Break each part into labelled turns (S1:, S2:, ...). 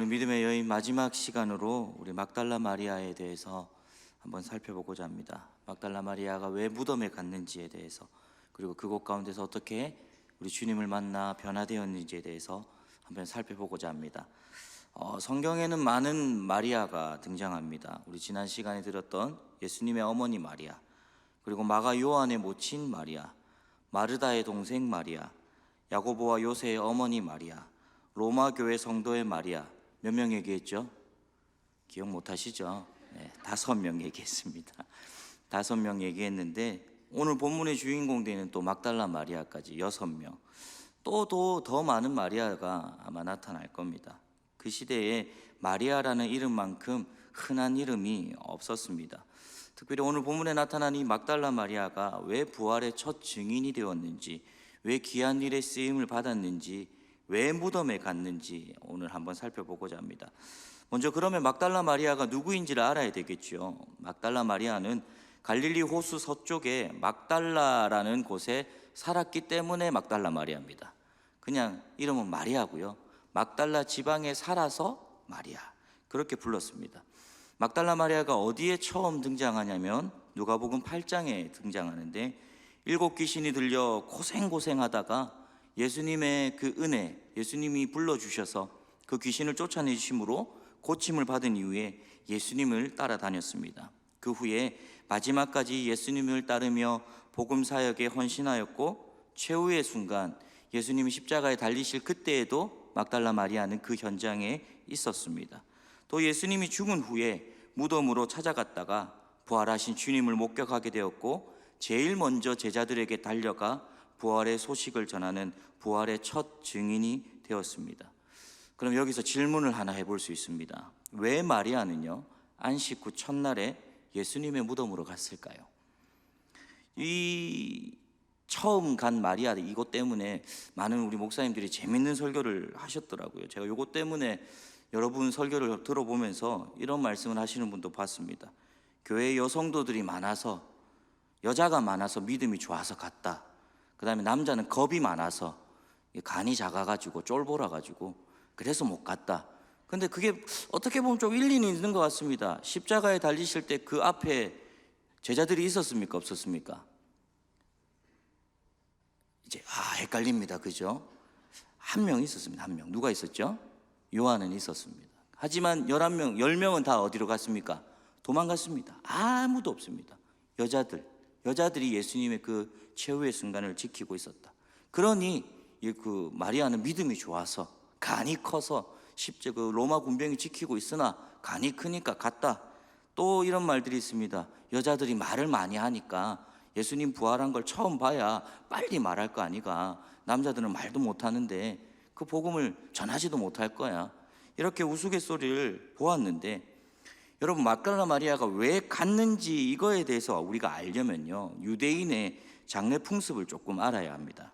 S1: 오늘 믿음의 여인 마지막 시간으로 우리 막달라 마리아에 대해서 한번 살펴보고자 합니다. 막달라 마리아가 왜 무덤에 갔는지에 대해서, 그리고 그곳 가운데서 어떻게 우리 주님을 만나 변화되었는지에 대해서 한번 살펴보고자 합니다. 성경에는 많은 마리아가 등장합니다. 우리 지난 시간에 들었던 예수님의 어머니 마리아, 그리고 마가 요한의 모친 마리아, 마르다의 동생 마리아, 야고보와 요새의 어머니 마리아, 로마 교회 성도의 마리아. 몇 명 얘기했죠? 기억 못 하시죠? 네, 5명 얘기했습니다. 5명 얘기했는데 오늘 본문의 주인공 되는 또 막달라 마리아까지 6명, 또 더 많은 마리아가 아마 나타날 겁니다. 그 시대에 마리아라는 이름만큼 흔한 이름이 없었습니다. 특별히 오늘 본문에 나타난 이 막달라 마리아가 왜 부활의 첫 증인이 되었는지, 왜 귀한 일에 쓰임을 받았는지, 왜 무덤에 갔는지 오늘 한번 살펴보고자 합니다. 먼저 그러면 막달라 마리아가 누구인지를 알아야 되겠죠. 막달라 마리아는 갈릴리 호수 서쪽에 막달라라는 곳에 살았기 때문에 막달라 마리아입니다. 그냥 이름은 마리아고요. 막달라 지방에 살아서 마리아, 그렇게 불렀습니다. 막달라 마리아가 어디에 처음 등장하냐면 누가복음 8장에 등장하는데, 7 귀신이 들려 고생하다가 예수님의 그 은혜, 예수님이 불러주셔서 그 귀신을 쫓아내심으로 고침을 받은 이후에 예수님을 따라다녔습니다. 그 후에 마지막까지 예수님을 따르며 복음 사역에 헌신하였고, 최후의 순간 예수님이 십자가에 달리실 그때에도 막달라 마리아는 그 현장에 있었습니다. 또 예수님이 죽은 후에 무덤으로 찾아갔다가 부활하신 주님을 목격하게 되었고, 제일 먼저 제자들에게 달려가 부활의 소식을 전하는 부활의 첫 증인이 되었습니다. 그럼 여기서 질문을 하나 해볼 수 있습니다. 왜 마리아는요, 안식 후 첫날에 예수님의 무덤으로 갔을까요? 이 처음 간 마리아, 이것 때문에 많은 우리 목사님들이 재밌는 설교를 하셨더라고요. 제가 이것 때문에 여러분 설교를 들어보면서 이런 말씀을 하시는 분도 봤습니다. 교회에 여성도들이 많아서, 여자가 많아서 믿음이 좋아서 갔다. 그 다음에 남자는 겁이 많아서, 간이 작아가지고 쫄보라가지고 그래서 못 갔다. 근데 그게 어떻게 보면 좀 일리는 있는 것 같습니다. 십자가에 달리실 때 그 앞에 제자들이 있었습니까? 없었습니까? 이제 헷갈립니다. 그죠? 한 명 있었습니다. 한 명. 누가 있었죠? 요한은 있었습니다. 하지만 11명, 10명은 다 어디로 갔습니까? 도망갔습니다. 아무도 없습니다. 여자들이 예수님의 그 최후의 순간을 지키고 있었다. 그러니 그 마리아는 믿음이 좋아서, 간이 커서, 그 로마 군병이 지키고 있으나 간이 크니까 갔다. 또 이런 말들이 있습니다. 여자들이 말을 많이 하니까 예수님 부활한 걸 처음 봐야 빨리 말할 거 아니가. 남자들은 말도 못하는데 그 복음을 전하지도 못할 거야. 이렇게 우스갯소리를 보았는데, 여러분, 막달라 마리아가 왜 갔는지 이거에 대해서 우리가 알려면요, 유대인의 장례 풍습을 조금 알아야 합니다.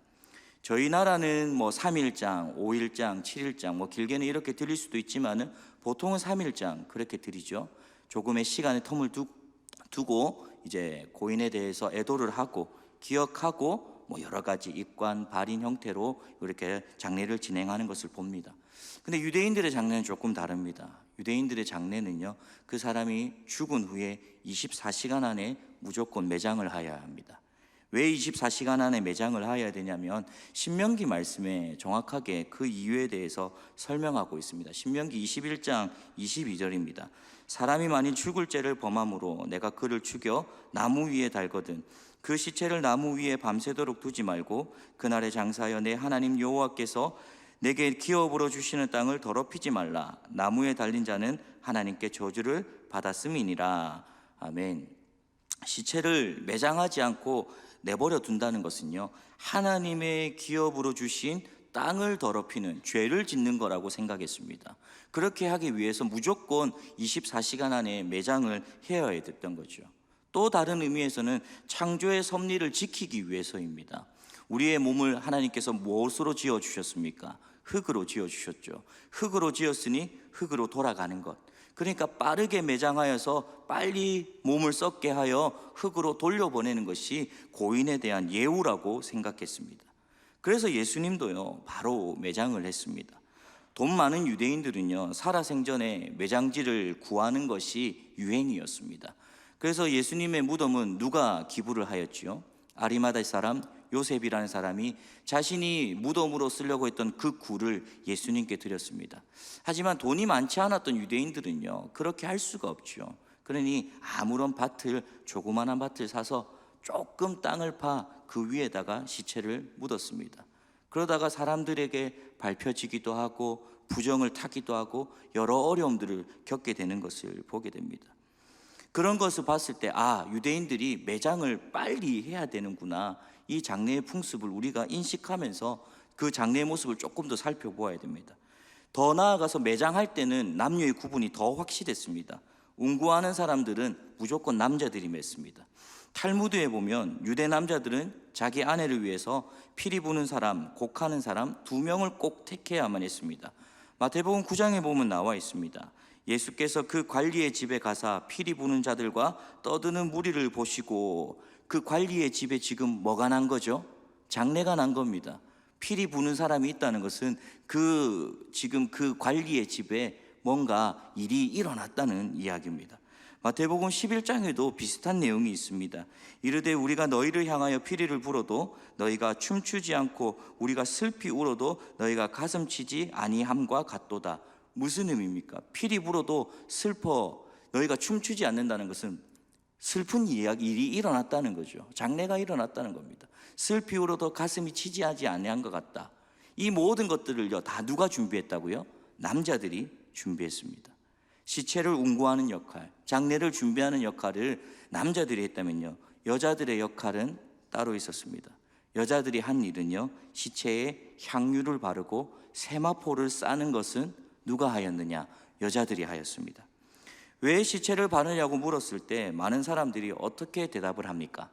S1: 저희 나라는 3일장, 5일장, 7일장, 길게는 이렇게 드릴 수도 있지만은 보통은 3일장 그렇게 드리죠. 조금의 시간의 텀을 두고 이제 고인에 대해서 애도를 하고 기억하고 여러 가지 입관, 발인 형태로 이렇게 장례를 진행하는 것을 봅니다. 근데 유대인들의 장례는 조금 다릅니다. 유대인들의 장례는요, 그 사람이 죽은 후에 24시간 안에 무조건 매장을 하여야 합니다. 왜 24시간 안에 매장을 하여야 되냐면 신명기 말씀에 정확하게 그 이유에 대해서 설명하고 있습니다. 신명기 21장 22절입니다. 사람이 만일 죽을 죄를 범함으로 내가 그를 죽여 나무 위에 달거든 그 시체를 나무 위에 밤새도록 두지 말고 그날에 장사하여 내 하나님 여호와께서 내게 기업으로 주시는 땅을 더럽히지 말라. 나무에 달린 자는 하나님께 저주를 받았음이니라. 아멘. 시체를 매장하지 않고 내버려 둔다는 것은요, 하나님의 기업으로 주신 땅을 더럽히는 죄를 짓는 거라고 생각했습니다. 그렇게 하기 위해서 무조건 24시간 안에 매장을 해야 됐던 거죠. 또 다른 의미에서는 창조의 섭리를 지키기 위해서입니다. 우리의 몸을 하나님께서 무엇으로 지어주셨습니까? 흙으로 지어주셨죠. 흙으로 지었으니 흙으로 돌아가는 것. 그러니까 빠르게 매장하여서 빨리 몸을 썩게 하여 흙으로 돌려보내는 것이 고인에 대한 예우라고 생각했습니다. 그래서 예수님도요, 바로 매장을 했습니다. 돈 많은 유대인들은요, 살아생전에 매장지를 구하는 것이 유행이었습니다. 그래서 예수님의 무덤은 누가 기부를 하였지요? 아리마다 사람 요셉이라는 사람이 자신이 무덤으로 쓰려고 했던 그 굴을 예수님께 드렸습니다. 하지만 돈이 많지 않았던 유대인들은요, 그렇게 할 수가 없죠. 그러니 아무런 밭을, 조그마한 밭을 사서 조금 땅을 파 그 위에다가 시체를 묻었습니다. 그러다가 사람들에게 밟혀지기도 하고 부정을 타기도 하고 여러 어려움들을 겪게 되는 것을 보게 됩니다. 그런 것을 봤을 때 유대인들이 매장을 빨리 해야 되는구나, 이 장례의 풍습을 우리가 인식하면서 그 장례의 모습을 조금 더 살펴보아야 됩니다. 더 나아가서 매장할 때는 남녀의 구분이 더 확실했습니다. 운구하는 사람들은 무조건 남자들이 맺습니다. 탈무드에 보면 유대 남자들은 자기 아내를 위해서 피리 부는 사람, 곡하는 사람 2명을 꼭 택해야만 했습니다. 마태복음 9장에 보면 나와 있습니다. 예수께서 그 관리의 집에 가사 피리 부는 자들과 떠드는 무리를 보시고, 그 관리의 집에 지금 뭐가 난 거죠? 장례가 난 겁니다. 피리 부는 사람이 있다는 것은 지금 그 관리의 집에 뭔가 일이 일어났다는 이야기입니다. 마태복음 11장에도 비슷한 내용이 있습니다. 이르되 우리가 너희를 향하여 피리를 불어도 너희가 춤추지 않고 우리가 슬피 울어도 너희가 가슴치지 아니함과 같도다. 무슨 의미입니까? 피리 불어도 슬퍼, 너희가 춤추지 않는다는 것은 슬픈 일이 일어났다는 거죠. 장례가 일어났다는 겁니다. 슬피 울어도 가슴이 치지하지 아니한 것 같다. 이 모든 것들을요, 다 누가 준비했다고요? 남자들이 준비했습니다. 시체를 운구하는 역할, 장례를 준비하는 역할을 남자들이 했다면요, 여자들의 역할은 따로 있었습니다. 여자들이 한 일은요, 시체에 향유를 바르고 세마포를 싸는 것은 누가 하였느냐? 여자들이 하였습니다. 왜 시체를 바르냐고 물었을 때 많은 사람들이 어떻게 대답을 합니까?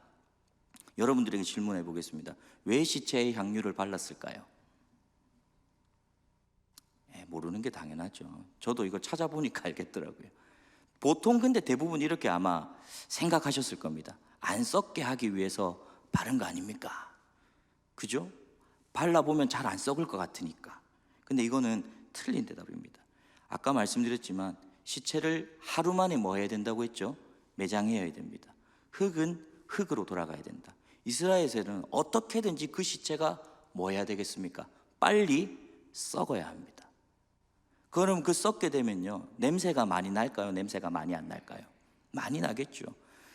S1: 여러분들에게 질문해 보겠습니다. 왜 시체에 향유를 발랐을까요? 모르는 게 당연하죠. 저도 이거 찾아보니까 알겠더라고요. 보통 근데 대부분 이렇게 아마 생각하셨을 겁니다. 안 썩게 하기 위해서 바른 거 아닙니까? 그죠? 발라보면 잘 안 썩을 것 같으니까. 근데 이거는 틀린 대답입니다. 아까 말씀드렸지만 시체를 하루 만에 뭐 해야 된다고 했죠? 매장해야 됩니다. 흙은 흙으로 돌아가야 된다. 이스라엘에서는 어떻게든지 그 시체가 뭐 해야 되겠습니까? 빨리 썩어야 합니다. 그럼 그 썩게 되면요, 냄새가 많이 날까요? 냄새가 많이 안 날까요? 많이 나겠죠.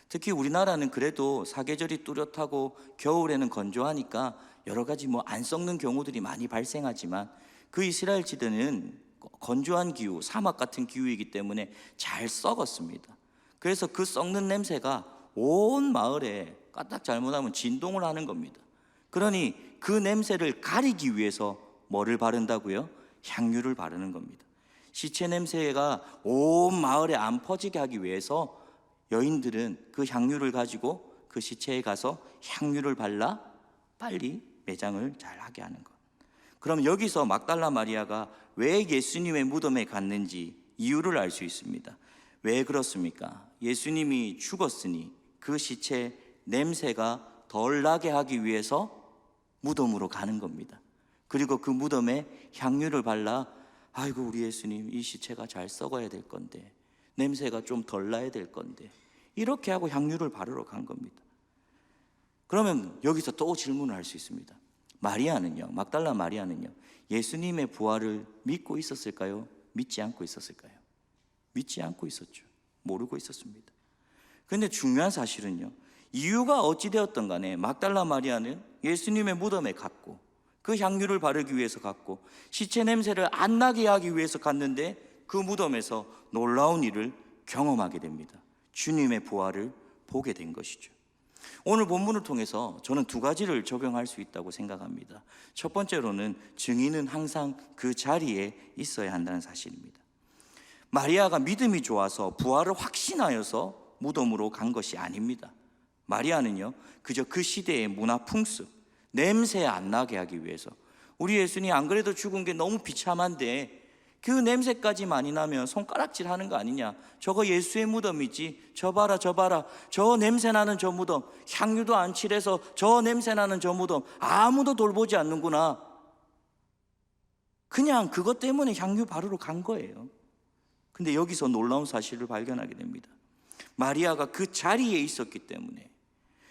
S1: 특히 우리나라는 그래도 사계절이 뚜렷하고 겨울에는 건조하니까 여러 가지 안 썩는 경우들이 많이 발생하지만, 그 이스라엘 지대는 건조한 기후, 사막 같은 기후이기 때문에 잘 썩었습니다. 그래서 그 썩는 냄새가 온 마을에 까딱 잘못하면 진동을 하는 겁니다. 그러니 그 냄새를 가리기 위해서 뭐를 바른다고요? 향유를 바르는 겁니다. 시체 냄새가 온 마을에 안 퍼지게 하기 위해서 여인들은 그 향유를 가지고 그 시체에 가서 향유를 발라 빨리 매장을 잘 하게 하는 것. 그럼 여기서 막달라 마리아가 왜 예수님의 무덤에 갔는지 이유를 알 수 있습니다. 왜 그렇습니까? 예수님이 죽었으니 그 시체 냄새가 덜 나게 하기 위해서 무덤으로 가는 겁니다. 그리고 그 무덤에 향유를 발라, 아이고 우리 예수님 이 시체가 잘 썩어야 될 건데, 냄새가 좀 덜 나야 될 건데, 이렇게 하고 향유를 바르러 간 겁니다. 그러면 여기서 또 질문을 할 수 있습니다. 마리아는요, 막달라 마리아는요, 예수님의 부활을 믿고 있었을까요? 믿지 않고 있었을까요? 믿지 않고 있었죠. 모르고 있었습니다. 그런데 중요한 사실은요, 이유가 어찌되었던 간에 막달라 마리아는 예수님의 무덤에 갔고 그 향유를 바르기 위해서 갔고 시체 냄새를 안 나게 하기 위해서 갔는데, 그 무덤에서 놀라운 일을 경험하게 됩니다. 주님의 부활을 보게 된 것이죠. 오늘 본문을 통해서 저는 2가지를 적용할 수 있다고 생각합니다. 첫 번째로는 증인은 항상 그 자리에 있어야 한다는 사실입니다. 마리아가 믿음이 좋아서 부활을 확신하여서 무덤으로 간 것이 아닙니다. 마리아는요, 그저 그 시대의 문화 풍습, 냄새 안 나게 하기 위해서, 우리 예수님 안 그래도 죽은 게 너무 비참한데 그 냄새까지 많이 나면 손가락질 하는 거 아니냐, 저거 예수의 무덤이지, 저 봐라 저 봐라, 저 냄새 나는 저 무덤, 향유도 안 칠해서 저 냄새 나는 저 무덤 아무도 돌보지 않는구나, 그냥 그것 때문에 향유 바르러 간 거예요. 근데 여기서 놀라운 사실을 발견하게 됩니다. 마리아가 그 자리에 있었기 때문에,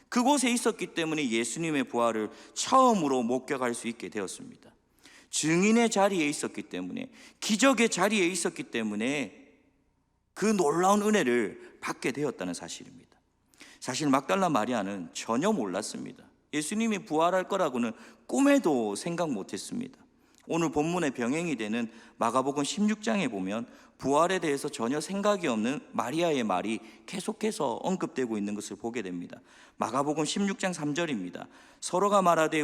S1: 그곳에 있었기 때문에 예수님의 부활을 처음으로 목격할 수 있게 되었습니다. 증인의 자리에 있었기 때문에, 기적의 자리에 있었기 때문에 그 놀라운 은혜를 받게 되었다는 사실입니다. 사실 막달라 마리아는 전혀 몰랐습니다. 예수님이 부활할 거라고는 꿈에도 생각 못했습니다. 오늘 본문의 병행이 되는 마가복음 16장에 보면 부활에 대해서 전혀 생각이 없는 마리아의 말이 계속해서 언급되고 있는 것을 보게 됩니다. 마가복음 16장 3절입니다. 서로가 말하되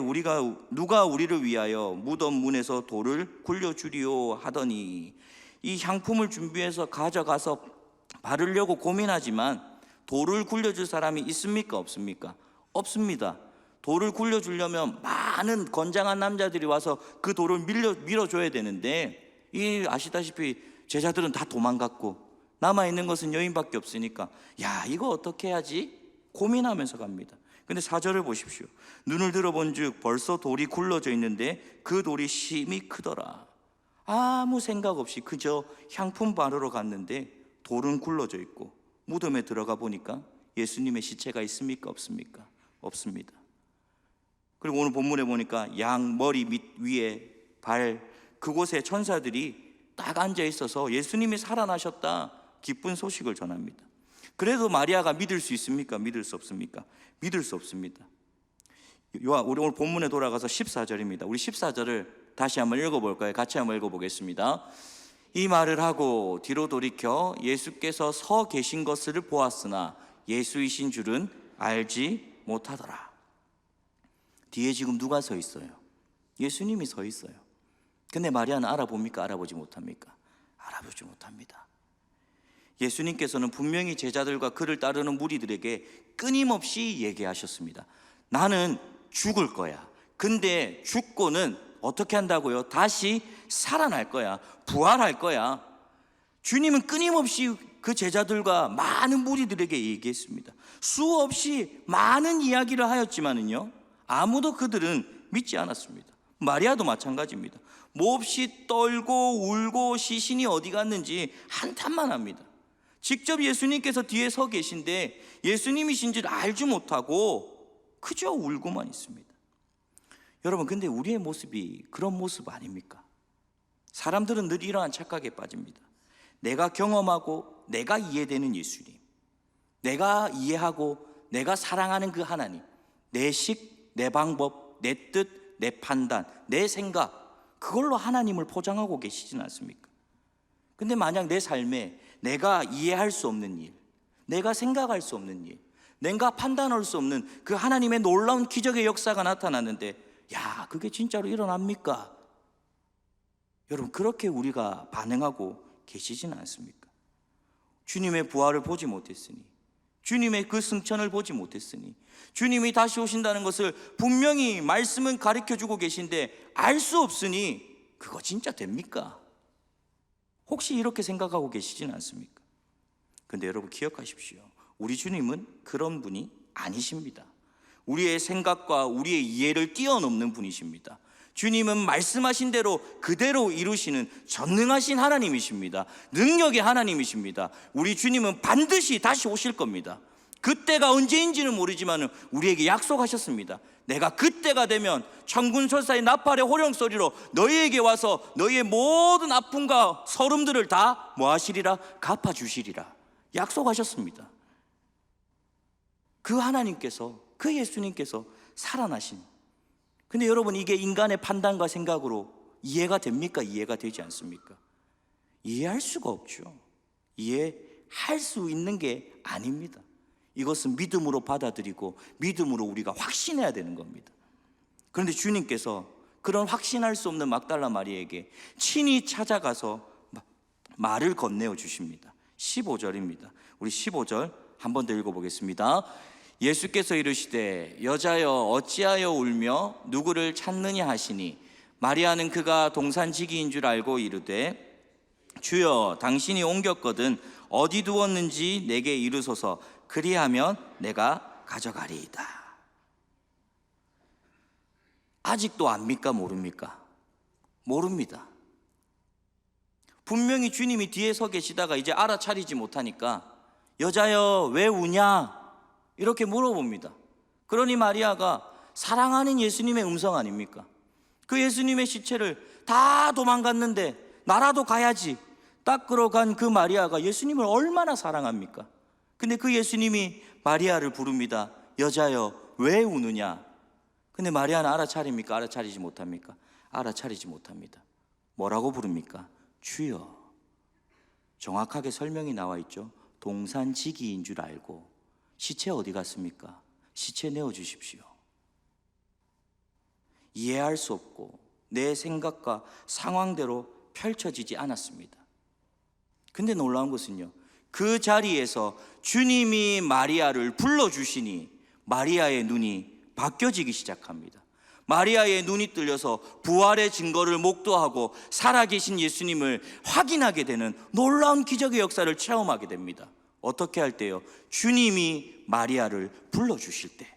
S1: 누가 우리를 위하여 무덤 문에서 돌을 굴려주리오 하더니, 이 향품을 준비해서 가져가서 바르려고 고민하지만 돌을 굴려줄 사람이 있습니까? 없습니까? 없습니다. 돌을 굴려주려면 많은 건장한 남자들이 와서 그 돌을 밀어줘야 되는데, 아시다시피 제자들은 다 도망갔고 남아있는 것은 여인밖에 없으니까 야, 이거 어떻게 해야지? 고민하면서 갑니다. 근데 4절을 보십시오. 눈을 들어본 즉 벌써 돌이 굴러져 있는데 그 돌이 심히 크더라. 아무 생각 없이 그저 향품 바르러 갔는데 돌은 굴러져 있고, 무덤에 들어가 보니까 예수님의 시체가 있습니까? 없습니까? 없습니다. 그리고 오늘 본문에 보니까 양 머리 밑 위에 발 그곳에 천사들이 딱 앉아 있어서 예수님이 살아나셨다 기쁜 소식을 전합니다. 그래도 마리아가 믿을 수 있습니까? 믿을 수 없습니까? 믿을 수 없습니다. 우리 오늘 본문에 돌아가서 14절입니다. 우리 14절을 다시 한번 읽어볼까요? 같이 한번 읽어보겠습니다. 이 말을 하고 뒤로 돌이켜 예수께서 서 계신 것을 보았으나 예수이신 줄은 알지 못하더라. 뒤에 지금 누가 서 있어요? 예수님이 서 있어요. 근데 마리아는 알아봅니까? 알아보지 못합니까? 알아보지 못합니다. 예수님께서는 분명히 제자들과 그를 따르는 무리들에게 끊임없이 얘기하셨습니다. 나는 죽을 거야. 근데 죽고는 어떻게 한다고요? 다시 살아날 거야. 부활할 거야. 주님은 끊임없이 그 제자들과 많은 무리들에게 얘기했습니다. 수없이 많은 이야기를 하였지만은요, 아무도 그들은 믿지 않았습니다. 마리아도 마찬가지입니다. 몹시 떨고 울고 시신이 어디 갔는지 한탄만 합니다. 직접 예수님께서 뒤에 서 계신데 예수님이신 줄 알지 못하고 그저 울고만 있습니다. 여러분, 근데 우리의 모습이 그런 모습 아닙니까? 사람들은 늘 이러한 착각에 빠집니다. 내가 경험하고 내가 이해되는 예수님, 내가 이해하고 내가 사랑하는 그 하나님, 내 식, 내 방법, 내 뜻, 내 판단, 내 생각, 그걸로 하나님을 포장하고 계시진 않습니까? 근데 만약 내 삶에 내가 이해할 수 없는 일, 내가 생각할 수 없는 일, 내가 판단할 수 없는 그 하나님의 놀라운 기적의 역사가 나타났는데, 야, 그게 진짜로 일어납니까? 여러분, 그렇게 우리가 반응하고 계시지는 않습니까? 주님의 부활을 보지 못했으니, 주님의 그 승천을 보지 못했으니, 주님이 다시 오신다는 것을 분명히 말씀은 가르쳐주고 계신데 알 수 없으니 그거 진짜 됩니까? 혹시 이렇게 생각하고 계시지는 않습니까? 근데 여러분, 기억하십시오. 우리 주님은 그런 분이 아니십니다. 우리의 생각과 우리의 이해를 뛰어넘는 분이십니다. 주님은 말씀하신 대로 그대로 이루시는 전능하신 하나님이십니다. 능력의 하나님이십니다. 우리 주님은 반드시 다시 오실 겁니다. 그때가 언제인지는 모르지만 우리에게 약속하셨습니다. 내가 그때가 되면 천군천사의 나팔의 호령소리로 너희에게 와서 너희의 모든 아픔과 서름들을 다 뭐 하시리라? 갚아주시리라 약속하셨습니다. 그 하나님께서, 그 예수님께서 살아나신, 근데 여러분, 이게 인간의 판단과 생각으로 이해가 됩니까? 이해가 되지 않습니까? 이해할 수가 없죠. 이해할 수 있는 게 아닙니다. 이것은 믿음으로 받아들이고 믿음으로 우리가 확신해야 되는 겁니다. 그런데 주님께서 그런 확신할 수 없는 막달라 마리아에게 친히 찾아가서 말을 건네어 주십니다. 15절입니다. 우리 15절 한 번 더 읽어보겠습니다. 예수께서 이르시되 여자여 어찌하여 울며 누구를 찾느냐 하시니 마리아는 그가 동산지기인 줄 알고 이르되 주여 당신이 옮겼거든 어디 두었는지 내게 이르소서 그리하면 내가 가져가리이다. 아직도 압니까? 모릅니까? 모릅니다. 분명히 주님이 뒤에 서 계시다가 이제 알아차리지 못하니까 여자여 왜 우냐? 이렇게 물어봅니다. 그러니 마리아가 사랑하는 예수님의 음성 아닙니까? 그 예수님의 시체를 다 도망갔는데 나라도 가야지 닦으러 간 그 마리아가 예수님을 얼마나 사랑합니까? 근데 그 예수님이 마리아를 부릅니다. 여자여 왜 우느냐? 근데 마리아는 알아차립니까? 알아차리지 못합니까? 알아차리지 못합니다. 뭐라고 부릅니까? 주여. 정확하게 설명이 나와 있죠. 동산지기인 줄 알고 시체 어디 갔습니까? 시체 내어주십시오. 이해할 수 없고 내 생각과 상황대로 펼쳐지지 않았습니다. 근데 놀라운 것은요, 그 자리에서 주님이 마리아를 불러주시니 마리아의 눈이 바뀌어지기 시작합니다. 마리아의 눈이 뜰려서 부활의 증거를 목도하고 살아계신 예수님을 확인하게 되는 놀라운 기적의 역사를 체험하게 됩니다. 어떻게 할 때요? 주님이 마리아를 불러주실 때.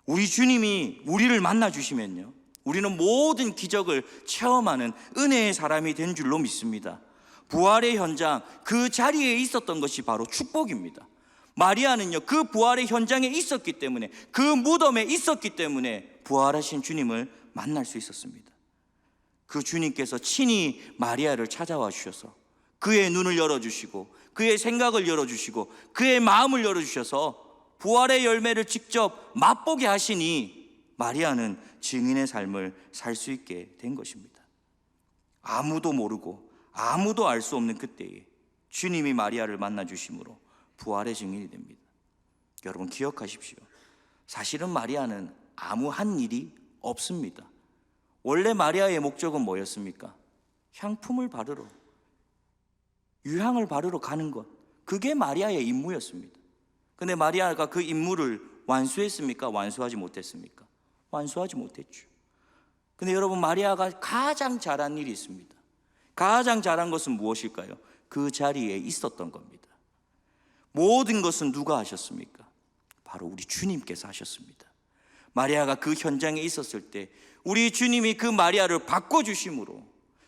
S1: 우리 주님이 우리를 만나주시면요, 우리는 모든 기적을 체험하는 은혜의 사람이 된 줄로 믿습니다. 부활의 현장, 그 자리에 있었던 것이 바로 축복입니다. 마리아는요, 그 부활의 현장에 있었기 때문에, 그 무덤에 있었기 때문에 부활하신 주님을 만날 수 있었습니다. 그 주님께서 친히 마리아를 찾아와 주셔서 그의 눈을 열어주시고 그의 생각을 열어주시고 그의 마음을 열어주셔서 부활의 열매를 직접 맛보게 하시니 마리아는 증인의 삶을 살 수 있게 된 것입니다. 아무도 모르고 아무도 알 수 없는 그때에 주님이 마리아를 만나 주심으로 부활의 증인이 됩니다. 여러분 기억하십시오. 사실은 마리아는 아무 한 일이 없습니다. 원래 마리아의 목적은 뭐였습니까? 향품을 바르러, 유향을 바르러 가는 것, 그게 마리아의 임무였습니다. 근데 마리아가 그 임무를 완수했습니까? 완수하지 못했습니까? 완수하지 못했죠. 근데 여러분, 마리아가 가장 잘한 일이 있습니다. 가장 잘한 것은 무엇일까요? 그 자리에 있었던 겁니다. 모든 것은 누가 하셨습니까? 바로 우리 주님께서 하셨습니다. 마리아가 그 현장에 있었을 때 우리 주님이 그 마리아를 바꿔주심으로,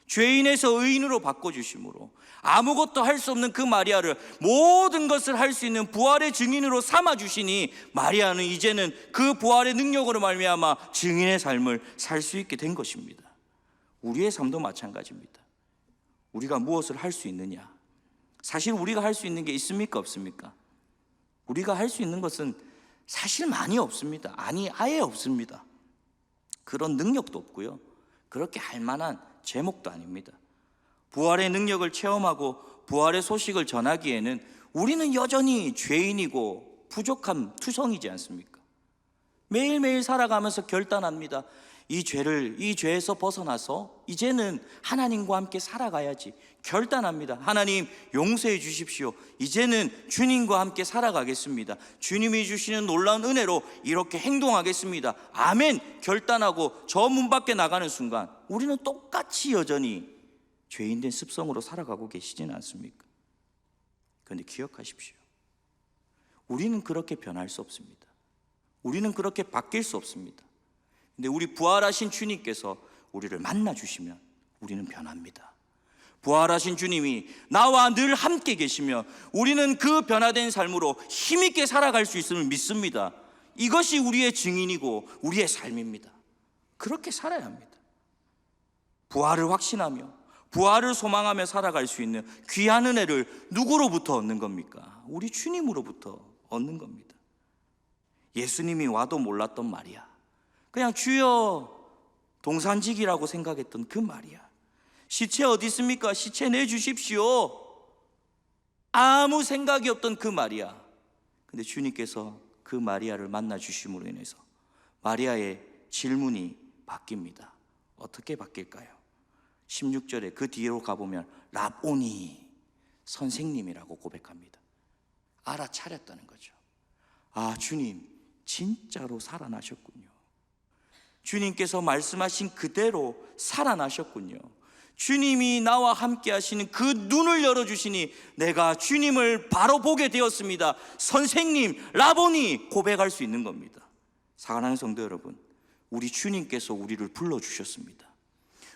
S1: 죄인에서 의인으로 바꿔주심으로, 아무것도 할 수 없는 그 마리아를 모든 것을 할 수 있는 부활의 증인으로 삼아주시니 마리아는 이제는 그 부활의 능력으로 말미암아 증인의 삶을 살 수 있게 된 것입니다. 우리의 삶도 마찬가지입니다. 우리가 무엇을 할 수 있느냐? 사실 우리가 할 수 있는 게 있습니까? 없습니까? 우리가 할 수 있는 것은 사실 많이 없습니다. 아니, 아예 없습니다. 그런 능력도 없고요, 그렇게 할 만한 제목도 아닙니다. 부활의 능력을 체험하고 부활의 소식을 전하기에는 우리는 여전히 죄인이고 부족한 투성이지 않습니까? 매일매일 살아가면서 결단합니다. 이 죄에서 벗어나서 이제는 하나님과 함께 살아가야지 결단합니다. 하나님 용서해 주십시오. 이제는 주님과 함께 살아가겠습니다. 주님이 주시는 놀라운 은혜로 이렇게 행동하겠습니다. 아멘 결단하고 저 문 밖에 나가는 순간 우리는 똑같이 여전히 죄인된 습성으로 살아가고 계시지는 않습니까? 그런데 기억하십시오. 우리는 그렇게 변할 수 없습니다. 우리는 그렇게 바뀔 수 없습니다. 근데 우리 부활하신 주님께서 우리를 만나 주시면 우리는 변합니다. 부활하신 주님이 나와 늘 함께 계시며 우리는 그 변화된 삶으로 힘있게 살아갈 수 있음을 믿습니다. 이것이 우리의 증인이고 우리의 삶입니다. 그렇게 살아야 합니다. 부활을 확신하며 부활을 소망하며 살아갈 수 있는 귀한 은혜를 누구로부터 얻는 겁니까? 우리 주님으로부터 얻는 겁니다. 예수님이 와도 몰랐던 마리아, 그냥 주여 동산지기라고 생각했던 그 마리아, 시체 어디 있습니까? 시체 내주십시오. 아무 생각이 없던 그 마리아. 근데 주님께서 그 마리아를 만나 주심으로 인해서 마리아의 질문이 바뀝니다. 어떻게 바뀔까요? 16절에 그 뒤로 가보면 라보니, 선생님이라고 고백합니다. 알아차렸다는 거죠. 아, 주님 진짜로 살아나셨군요. 주님께서 말씀하신 그대로 살아나셨군요. 주님이 나와 함께 하시는 그 눈을 열어주시니 내가 주님을 바로 보게 되었습니다. 선생님, 라보니 고백할 수 있는 겁니다. 사랑하는 성도 여러분, 우리 주님께서 우리를 불러주셨습니다.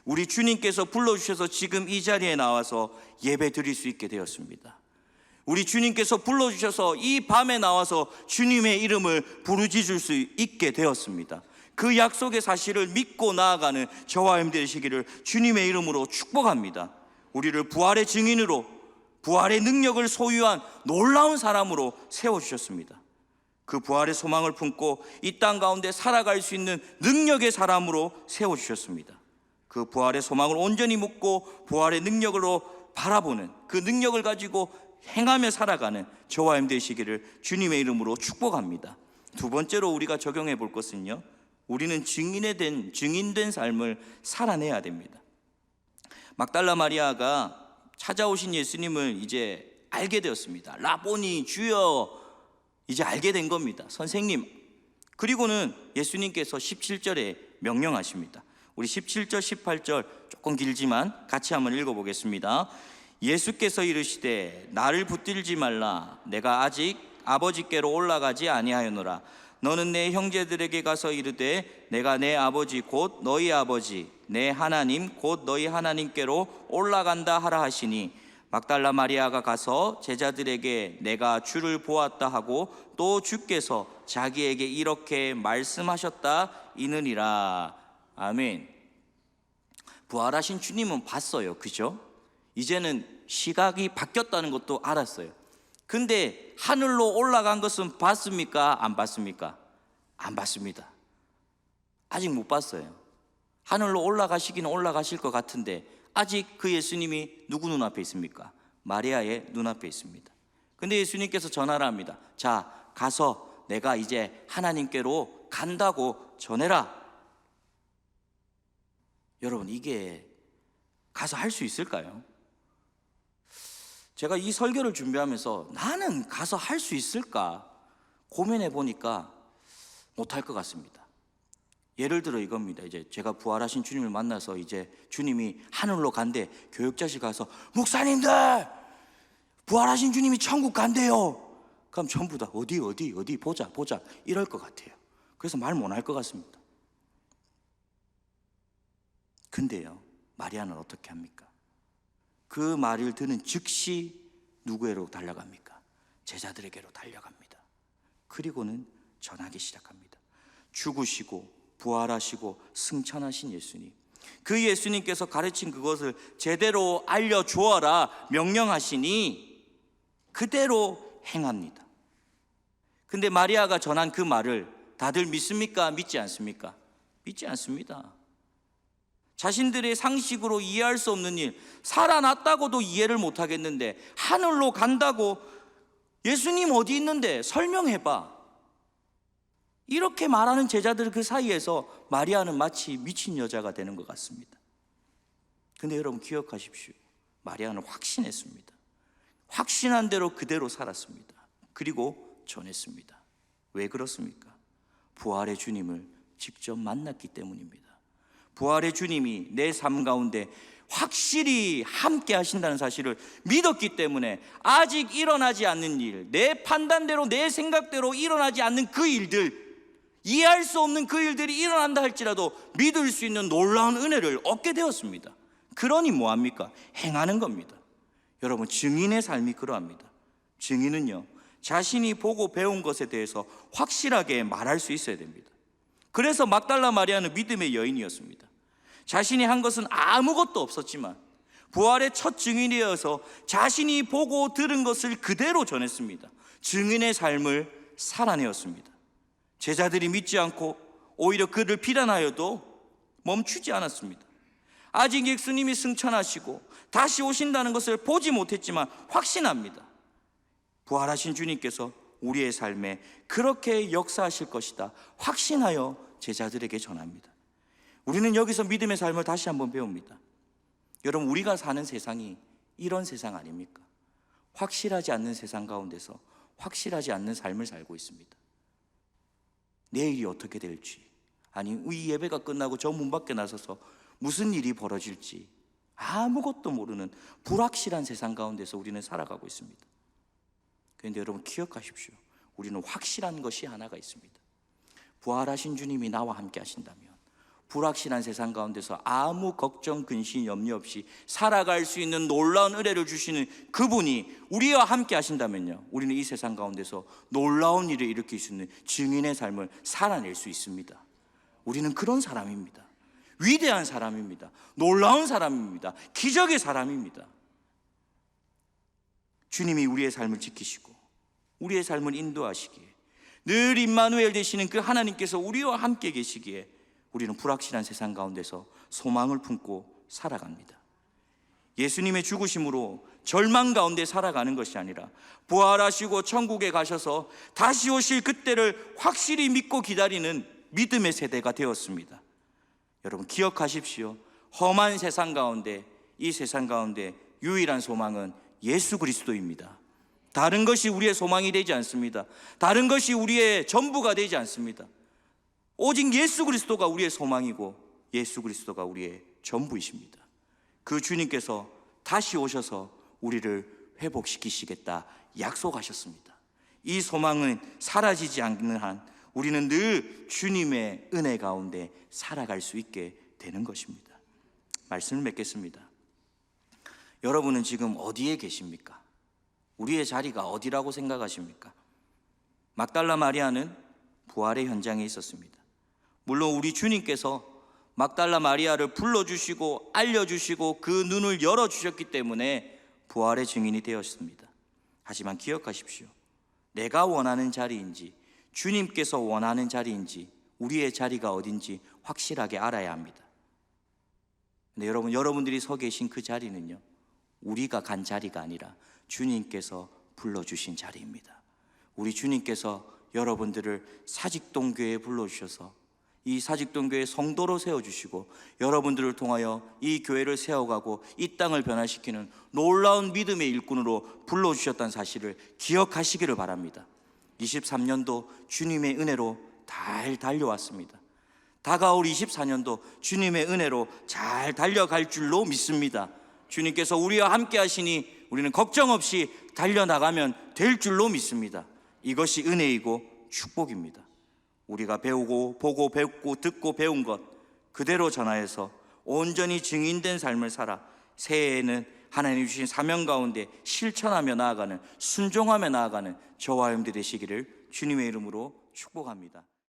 S1: 우리 주님께서 불러주셔서 지금 이 자리에 나와서 예배 드릴 수 있게 되었습니다. 우리 주님께서 불러주셔서 이 밤에 나와서 주님의 이름을 부르짖을 수 있게 되었습니다. 그 약속의 사실을 믿고 나아가는 저와 여러분들 되시기를 주님의 이름으로 축복합니다. 우리를 부활의 증인으로, 부활의 능력을 소유한 놀라운 사람으로 세워주셨습니다. 그 부활의 소망을 품고 이 땅 가운데 살아갈 수 있는 능력의 사람으로 세워주셨습니다. 그 부활의 소망을 온전히 묻고 부활의 능력으로 바라보는, 그 능력을 가지고 행하며 살아가는 저와 여러분 되시기를 주님의 이름으로 축복합니다. 두 번째로 우리가 적용해 볼 것은요, 우리는 증인된 삶을 살아내야 됩니다. 막달라 마리아가 찾아오신 예수님을 이제 알게 되었습니다. 라보니, 주여, 이제 알게 된 겁니다. 선생님. 그리고는 예수님께서 17절에 명령하십니다. 우리 17절 18절 조금 길지만 같이 한번 읽어보겠습니다. 예수께서 이르시되 나를 붙들지 말라. 내가 아직 아버지께로 올라가지 아니하였노라. 너는 내 형제들에게 가서 이르되 내가 내 아버지 곧 너희 아버지 내 하나님 곧 너희 하나님께로 올라간다 하라 하시니, 막달라 마리아가 가서 제자들에게 내가 주를 보았다 하고 또 주께서 자기에게 이렇게 말씀하셨다 이느니라. 아멘. 부활하신 주님은 봤어요. 그죠? 이제는 시각이 바뀌었다는 것도 알았어요. 근데 하늘로 올라간 것은 봤습니까? 안 봤습니까? 안 봤습니다. 아직 못 봤어요. 하늘로 올라가시기는 올라가실 것 같은데 아직 그 예수님이 누구 눈앞에 있습니까? 마리아의 눈앞에 있습니다. 근데 예수님께서 전하라 합니다. 자, 가서 내가 이제 하나님께로 간다고 전해라. 여러분, 이게 가서 할 수 있을까요? 제가 이 설교를 준비하면서 나는 가서 할 수 있을까 고민해 보니까 못할 것 같습니다. 예를 들어 이겁니다. 이제 제가 부활하신 주님을 만나서 이제 주님이 하늘로 간대. 교육자실 가서 목사님들 부활하신 주님이 천국 간대요. 그럼 전부 다 어디 보자 이럴 것 같아요. 그래서 말 못 할 것 같습니다. 근데요, 마리아는 어떻게 합니까? 그 말을 듣는 즉시 누구에로 달려갑니까? 제자들에게로 달려갑니다. 그리고는 전하기 시작합니다. 죽으시고 부활하시고 승천하신 예수님, 그 예수님께서 가르친 그것을 제대로 알려주어라 명령하시니 그대로 행합니다. 근데 마리아가 전한 그 말을 다들 믿습니까? 믿지 않습니까? 믿지 않습니다. 자신들의 상식으로 이해할 수 없는 일, 살아났다고도 이해를 못하겠는데 하늘로 간다고, 예수님 어디 있는데 설명해봐, 이렇게 말하는 제자들 그 사이에서 마리아는 마치 미친 여자가 되는 것 같습니다. 근데 여러분 기억하십시오. 마리아는 확신했습니다. 확신한 대로 그대로 살았습니다. 그리고 전했습니다. 왜 그렇습니까? 부활의 주님을 직접 만났기 때문입니다. 부활의 주님이 내 삶 가운데 확실히 함께 하신다는 사실을 믿었기 때문에 아직 일어나지 않는 일, 내 판단대로 내 생각대로 일어나지 않는 그 일들, 이해할 수 없는 그 일들이 일어난다 할지라도 믿을 수 있는 놀라운 은혜를 얻게 되었습니다. 그러니 뭐합니까? 행하는 겁니다. 여러분, 증인의 삶이 그러합니다. 증인은요, 자신이 보고 배운 것에 대해서 확실하게 말할 수 있어야 됩니다. 그래서 막달라 마리아는 믿음의 여인이었습니다. 자신이 한 것은 아무것도 없었지만 부활의 첫 증인이어서 자신이 보고 들은 것을 그대로 전했습니다. 증인의 삶을 살아내었습니다. 제자들이 믿지 않고 오히려 그를 비난하여도 멈추지 않았습니다. 아직 예수님이 승천하시고 다시 오신다는 것을 보지 못했지만 확신합니다. 부활하신 주님께서 우리의 삶에 그렇게 역사하실 것이다 확신하여 제자들에게 전합니다. 우리는 여기서 믿음의 삶을 다시 한번 배웁니다. 여러분, 우리가 사는 세상이 이런 세상 아닙니까? 확실하지 않는 세상 가운데서 확실하지 않는 삶을 살고 있습니다. 내일이 어떻게 될지, 아니 이 예배가 끝나고 저 문 밖에 나서서 무슨 일이 벌어질지 아무것도 모르는 불확실한 세상 가운데서 우리는 살아가고 있습니다. 그런데 여러분 기억하십시오. 우리는 확실한 것이 하나가 있습니다. 부활하신 주님이 나와 함께 하신다면, 불확실한 세상 가운데서 아무 걱정, 근심, 염려 없이 살아갈 수 있는 놀라운 은혜를 주시는 그분이 우리와 함께 하신다면요, 우리는 이 세상 가운데서 놀라운 일을 일으킬 수 있는 증인의 삶을 살아낼 수 있습니다. 우리는 그런 사람입니다. 위대한 사람입니다. 놀라운 사람입니다. 기적의 사람입니다. 주님이 우리의 삶을 지키시고 우리의 삶을 인도하시기에, 늘 임마누엘 되시는 그 하나님께서 우리와 함께 계시기에 우리는 불확실한 세상 가운데서 소망을 품고 살아갑니다. 예수님의 죽으심으로 절망 가운데 살아가는 것이 아니라 부활하시고 천국에 가셔서 다시 오실 그때를 확실히 믿고 기다리는 믿음의 세대가 되었습니다. 여러분 기억하십시오. 험한 세상 가운데, 이 세상 가운데 유일한 소망은 예수 그리스도입니다. 다른 것이 우리의 소망이 되지 않습니다. 다른 것이 우리의 전부가 되지 않습니다. 오직 예수 그리스도가 우리의 소망이고 예수 그리스도가 우리의 전부이십니다. 그 주님께서 다시 오셔서 우리를 회복시키시겠다 약속하셨습니다. 이 소망은 사라지지 않는 한 우리는 늘 주님의 은혜 가운데 살아갈 수 있게 되는 것입니다. 말씀을 맺겠습니다. 여러분은 지금 어디에 계십니까? 우리의 자리가 어디라고 생각하십니까? 막달라 마리아는 부활의 현장에 있었습니다. 물론 우리 주님께서 막달라 마리아를 불러주시고 알려주시고 그 눈을 열어주셨기 때문에 부활의 증인이 되었습니다. 하지만 기억하십시오. 내가 원하는 자리인지 주님께서 원하는 자리인지 우리의 자리가 어딘지 확실하게 알아야 합니다. 근데 여러분들이 서 계신 그 자리는요, 우리가 간 자리가 아니라 주님께서 불러주신 자리입니다. 우리 주님께서 여러분들을 사직동교회에 불러주셔서 이 사직동교회 성도로 세워주시고 여러분들을 통하여 이 교회를 세워가고 이 땅을 변화시키는 놀라운 믿음의 일꾼으로 불러주셨다는 사실을 기억하시기를 바랍니다. 23년도 주님의 은혜로 잘 달려왔습니다. 다가올 24년도 주님의 은혜로 잘 달려갈 줄로 믿습니다. 주님께서 우리와 함께 하시니 우리는 걱정 없이 달려나가면 될 줄로 믿습니다. 이것이 은혜이고 축복입니다. 우리가 배우고 보고 배우고 듣고 배운 것 그대로 전하여서 온전히 증인된 삶을 살아 새해에는 하나님 주신 사명 가운데 실천하며 나아가는, 순종하며 나아가는 저와 여러분들 되시기를 주님의 이름으로 축복합니다.